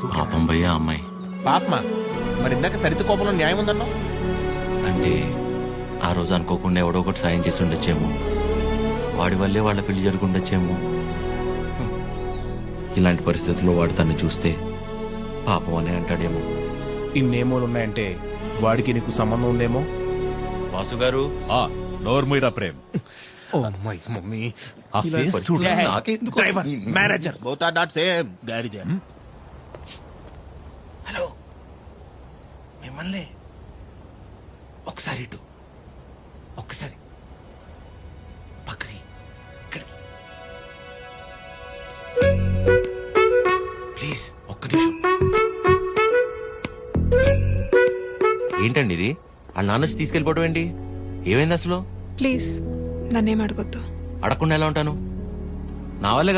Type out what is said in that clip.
పాపం భయ్యా అమ్మాయి. పాపమా? మరి ఇందాక సరిత కోపంలో న్యాయం ఉందన్నావు. అంటే ఆ రోజు అనుకోకుండా ఎవడో ఒకటి సాయం చేసి ఉండొచ్చేమో, వాడి వల్లే వాళ్ళ పెళ్లి జరుగుండొచ్చేమో. ఇలాంటి పరిస్థితుల్లో వాడు తన్ని చూస్తే పాపం అని అంటాడేమో. ఇన్నేమోలు ఉన్నాయంటే వాడికి నీకు సంబంధం ఉందేమో. వాసు గారు, నోర్మీరా ప్రేమ్. ఓ మై మమ్మీ, ఆ ఫేస్ చూడు. నాకెందుకు? Driver manager both are not same. గాడిద. హలో, మిమ్మల్ని ఒకసారి ఇటు, ఒక్కసారి పక్కకి, ఇక్కడికి ప్లీజ్, ఒక్క నిమిషం. ఏంటండి ఇది? వాళ్ళ నాన్న వచ్చి తీసుకెళ్ళిపోవడం ఏంటి? ఏమైంది అసలు? ప్లీజ్ నన్నేం అడగొద్దు. అడగకుండా ఎలా ఉంటాను? నా వల్లే